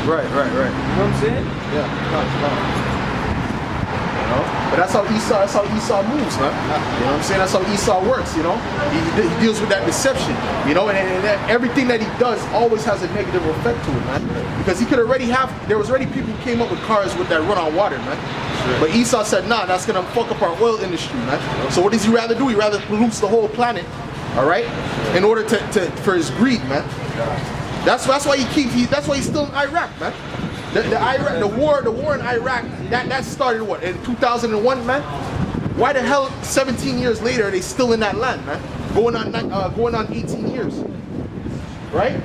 Right. You know what I'm saying? Yeah. You know? But that's how Esau moves, man. You know what I'm saying? That's how Esau works, you know? He deals with that deception, you know, and everything that he does always has a negative effect to it, man. Because he could already there was already people who came up with cars that run on water, man. Sure. But Esau said, nah, that's gonna fuck up our oil industry, man. So what does he rather do? He rather pollutes the whole planet, all right? In order for his greed, man. That's why that's why he's still in Iraq, man. The war in Iraq, that started what, in 2001, man? Why the hell 17 years later are they still in that land, man? Going on 18 years. Right?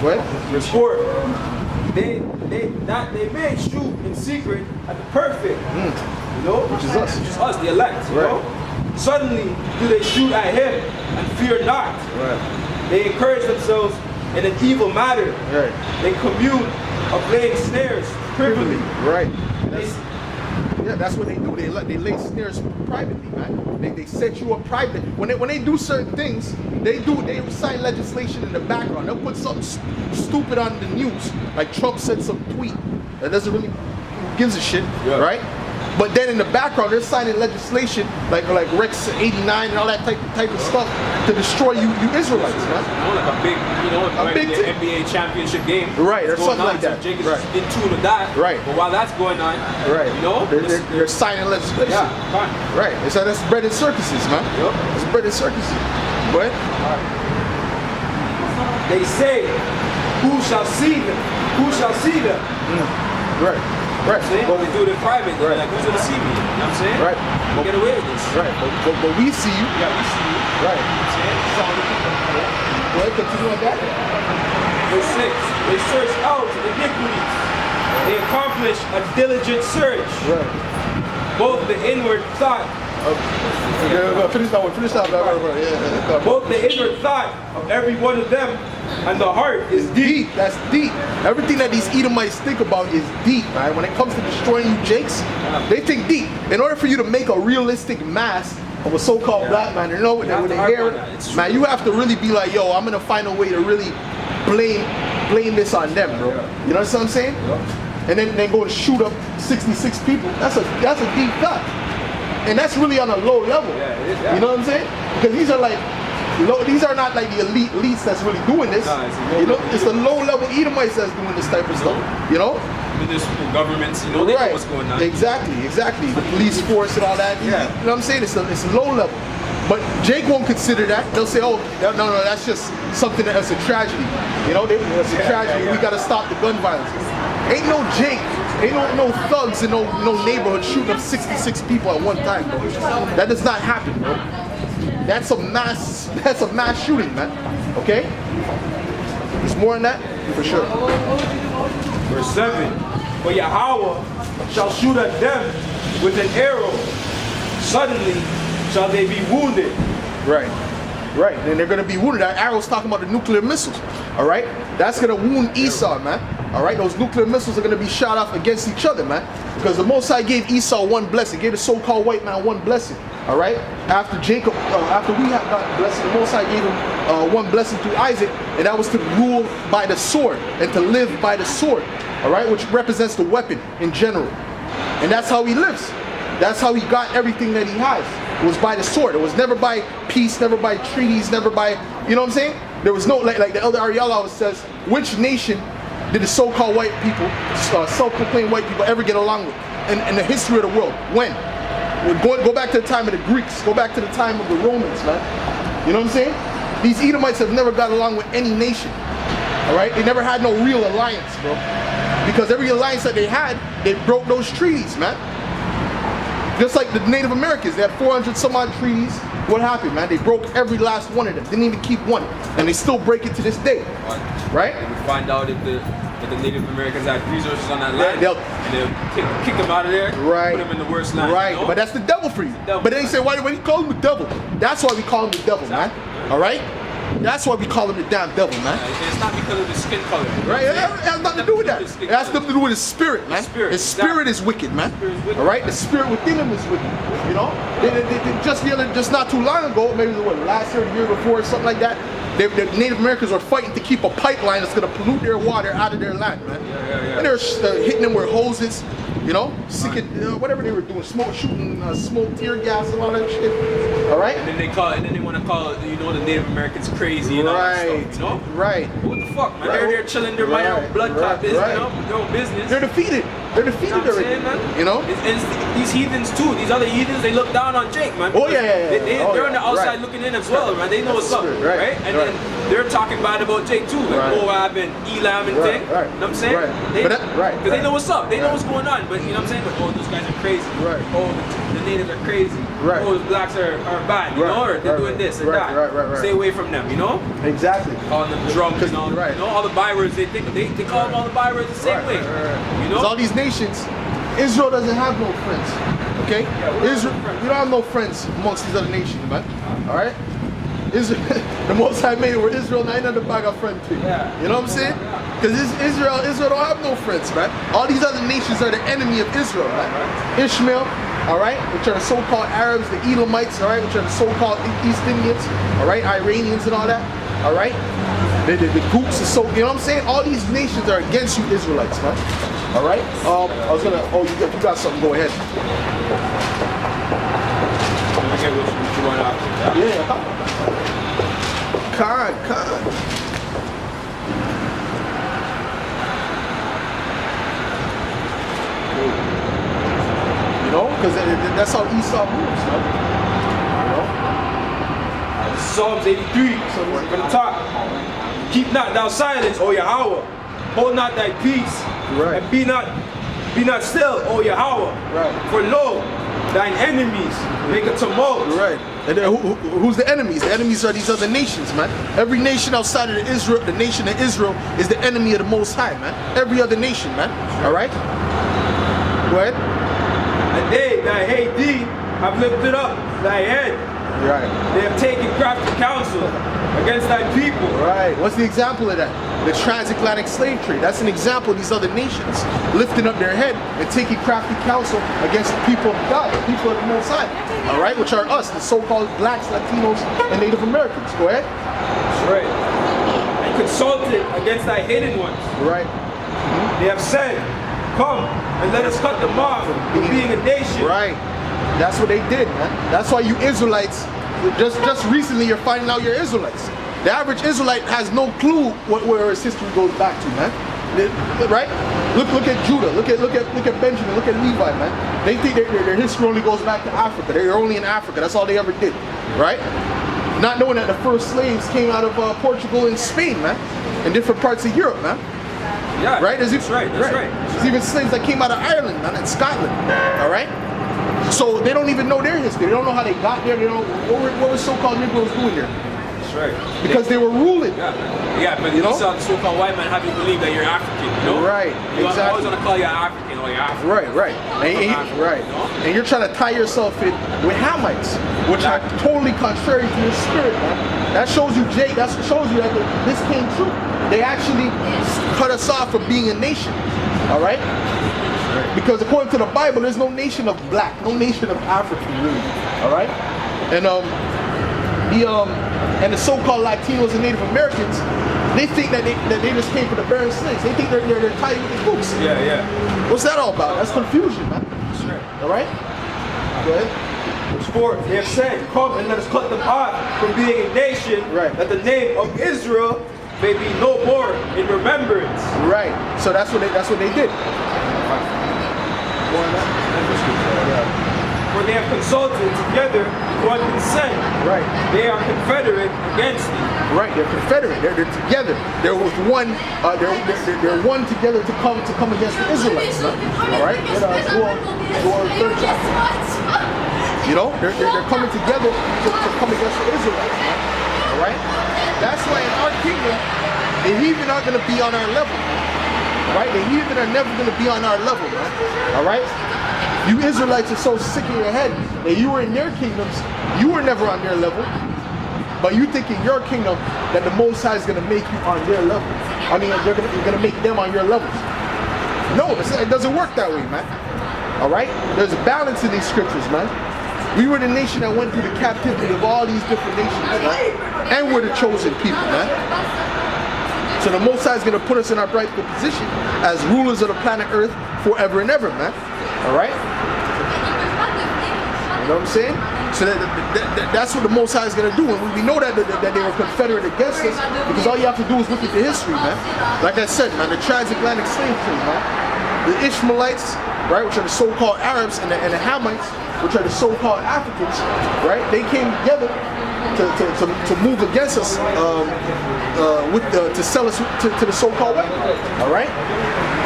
What? Report. They made shoot in secret at the perfect. You know? Which is us, the elect, you know? Suddenly do they shoot at him and fear not. Right. They encourage themselves in an evil matter. Right. They commune of laying snares privily. Right. That's what they do. They lay snares privately, man. They set you up privately. When they do certain things, they sign legislation in the background. They'll put something stupid on the news, like Trump said some tweet that doesn't really gives a shit, right? But then in the background, they're signing legislation like Rex 89 and all that type of stuff to destroy you Israelites, man. You know, like a big NBA championship game. Right, or something like that. So Jake is in tune with that. Right. But while that's going on, you know, they're signing legislation. Yeah, fine. Right. So that's bread and circuses, man. Yep. It's bread and circuses. But they say, who shall see them? Who shall see them? Right. Right. But we do it in private. Right. Like, who's gonna see me? You know what I'm saying? Right. We'll get away with this. Right. But we see you. Yeah, we see you. Right. You know what I'm saying? Go ahead, continue on that. Verse 6. They search out iniquities. They accomplish a diligent search. Right. Both the inward thought. Finish that one. Finish that one. Yeah. Both the inward thought of every one of them and the heart is deep. That's deep. Everything that these Edomites think about is deep, man. When it comes to destroying you Jakes, they think deep. In order for you to make a realistic mass of a so-called black man, you know, with the hair, man, you have to really be like, yo, I'm gonna find a way to really blame this on them, bro. You know what I'm saying? And then go to shoot up 66 people. That's a deep thought. And that's really on a low level. You know what I'm saying? Because these are not like the elites that's really doing this. You know, it's the low level Edomites that's doing this type of stuff. You know? Municipal governments, you know, they know what's going on. Exactly. The police force and all that. You know what I'm saying? It's a low level. But Jake won't consider that. They'll say, oh, no, that's just something that's a tragedy. You know, it's a tragedy. We gotta stop the gun violence. Ain't no Jake. Ain't no thugs in no neighborhood shooting up 66 people at one time, bro. That does not happen, bro. That's a mass shooting, man. Okay? There's more than that? For sure. Verse 7. For Yahweh shall shoot at them with an arrow. Suddenly shall they be wounded. Right. And they're gonna be wounded. That arrow's talking about the nuclear missiles. Alright? That's gonna wound Esau, man. Alright, those nuclear missiles are going to be shot off against each other, man. Because the Most High gave Esau one blessing, gave the so-called white man one blessing. Alright? After we had got blessing, the Most High gave him one blessing through Isaac, and that was to rule by the sword and to live by the sword. Alright? Which represents the weapon in general. And that's how he lives. That's how he got everything that he has. It was by the sword. It was never by peace, never by treaties, never by, you know what I'm saying? There was no, like the Elder Ariel always says, which nation did the so-called white people, self-proclaimed white people, ever get along with in the history of the world? When? Go back to the time of the Greeks. Go back to the time of the Romans, man. You know what I'm saying? These Edomites have never got along with any nation. All right? They never had no real alliance, bro. Because every alliance that they had, they broke those treaties, man. Just like the Native Americans, they had 400 some odd treaties. What happened, man? They broke every last one of them. Didn't even keep one. And they still break it to this day. Right? And we find out if the Native Americans had resources on that land, they'll kick them out of there, put them in the worst land. Right, you know? but that's the devil for you. But they say, why do you call him the devil? That's why we call him the devil, man. All right? That's why we call him the damn devil, man. It's not because of the skin color. Right? It has nothing to do with that. It has nothing to do with his spirit, man. His spirit is wicked, man. All right? The spirit within him is wicked. You know? Just not too long ago, maybe last year, the year before, something like that, The Native Americans were fighting to keep a pipeline that's gonna pollute their water out of their land, man. And they're hitting them with hoses, you know, whatever they were doing, shooting smoke, tear gas, and all that shit. All right. And then they want to call the Native Americans crazy and all that stuff, you know? Right. What the fuck, man? They're chilling, they're minding their own blood clot business, you know, their own business. They're defeated. They're defeated already. You know? And these heathens too, these other heathens, they look down on Jake, man. Oh yeah. They're on the outside looking in as well, man. They know what's up, right? And then they're talking bad about Jake too, like Moab and Elam and thing. You know what I'm saying? Because they know what's up, they know what's going on. But you know what I'm saying? But oh, those guys are crazy. Oh, the natives are crazy. Oh, the blacks are bad, you know, or they're doing this and that. Stay away from them, you know? Exactly. Calling them drunk and all, you know, all the bywords, they call them all the bywords the same way. You know? All these nations, Israel doesn't have no friends. Okay? Israel, we don't have no friends amongst these other nations, man. Alright? Israel, the most I made were Israel, and I ain't the bag of friends to. You know what I'm saying? Because Israel don't have no friends, man. All these other nations are the enemy of Israel, man. Ishmael, alright, which are the so-called Arabs, the Edomites, alright, which are the so-called East Indians, alright, Iranians and all that, alright? The groups are so, you know what I'm saying? All these nations are against you Israelites, man. Alright? I was gonna, you got something, go ahead. Okay, what you want after? Yeah. Khan. You know, because that's how Esau moves, man. You know? Psalms 83, from the top. Keep not thou silence, O Yahweh. Hold not thy peace, and be not still, O Yahweh. For lo, thine enemies make a tumult. And then who's the enemies? The enemies are these other nations, man. Every nation outside of the nation of Israel is the enemy of the Most High, man. Every other nation, man. All right? Go ahead. And they that hate thee have lifted up thy head. They have taken crafty counsel against thy people. What's the example of that? The transatlantic slave trade. That's an example of these other nations lifting up their head and taking crafty counsel against the people of God, the people of the Most High. All right, which are us, the so-called blacks, Latinos, and Native Americans. Go ahead. That's right. And consulted against thy hidden ones. They have said, come and let us cut them off from being a nation. That's what they did, man. That's why you Israelites, just recently you're finding out you're Israelites. The average Israelite has no clue where his history goes back to, man. Right? Look at Judah. Look at Benjamin. Look at Levi, man. They think their history only goes back to Africa. They're only in Africa. That's all they ever did, right? Not knowing that the first slaves came out of Portugal and Spain, man, and different parts of Europe, man. Right? That's right. There's even slaves that came out of Ireland, man, and Scotland. All right. So they don't even know their history. They don't know how they got there. They don't know what were so-called Negroes doing there. Because they were ruling. But you know, the so-called white man have you believe that you're African, you know? You always want to call you African or you're African. And you're trying to tie yourself in with Hamites, which are totally contrary to your spirit, man. That shows you, Jake, that shows you that this came true. They actually cut us off from being a nation. All right? Because according to the Bible, there's no nation of black, no nation of African, really. All right? And the so-called Latinos and Native Americans, they think that they just came from the barren slaves. They think they're tied with the books. What's that all about? That's confusion, man. All right? Go ahead. Verse 4, they have said, come and let us cut them off from being a nation, that the name of Israel may be no more in remembrance. So that's what they did. For they have consulted together with one consent. They are confederate against thee. They're confederate. They're together. They're with one. They're one together to come against the Israelites. All right. Go on third chapter. You know, they're coming together to come against the Israelites. All right. That's why in our kingdom, the heathen aren't going to be on our level. Right? The heathen are never going to be on our level, man. All right? You Israelites are so sick in your head that you were in their kingdoms, you were never on their level, but you think in your kingdom that the Most High is going to make you on their level. I mean, you're going to make them on your level. No, it doesn't work that way, man. All right? There's a balance in these scriptures, man. We were the nation that went through the captivity of all these different nations, man. And we're the chosen people, man. So the Most High is going to put us in our rightful position as rulers of the planet Earth forever and ever, man. All right? You know what I'm saying? So that's what the Most High is going to do. And we know that they were confederate against us, because all you have to do is look at the history, man. Like I said, man, the transatlantic slave trade, man. The Ishmaelites, right, which are the so-called Arabs, and the Hamites, which are the so-called Africans, right? They came together to move against us, to sell us to the so-called white man. All right.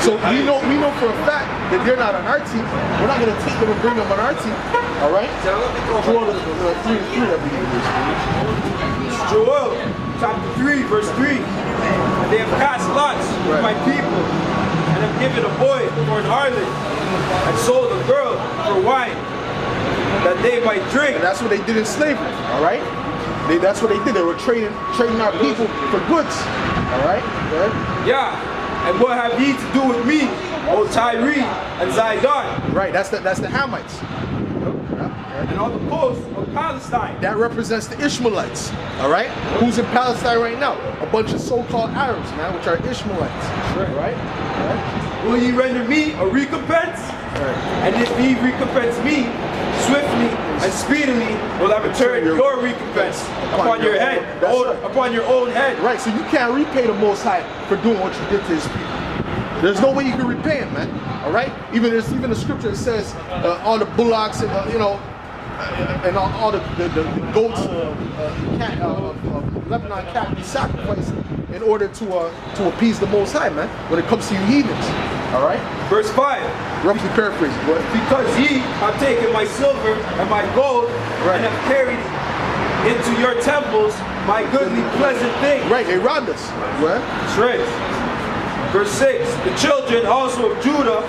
So we know for a fact that they're not on our team. We're not going to take them and bring them on our team. All right. Joel 3:3 that we use. Joel chapter 3 verse 3. And they have cast lots with my people, and have given a boy for an harlot, and sold a girl for wine, that they might drink. And that's what they did in slavery. All right. That's what they did. They were trading our people for goods. All right. Good. Yeah. And what have ye to do with me, O Tyre and Zidon? Right. That's the Hamites. And on the coast of Palestine. That represents the Ishmaelites. All right. Who's in Palestine right now? A bunch of so-called Arabs, man, which are Ishmaelites. Right. All right. Will ye render me a recompense? Right. And if ye recompense me swiftly and speedily, will I return your recompense upon your head, upon your own head. Right, so you can't repay the Most High for doing what you did to his people. There's no way you can repay him, man. All right? Even the scripture that says all the bullocks and, and all the goats, Lebanon cat be sacrificed in order to appease the Most High, man, when it comes to you heathens. All right? Verse 5. Roughly paraphrasing. Because ye have taken my silver and my gold, right, and have carried into your temples my goodly pleasant things. Right, they robbed us. Right? That's right. Verse 6. The children also of Judah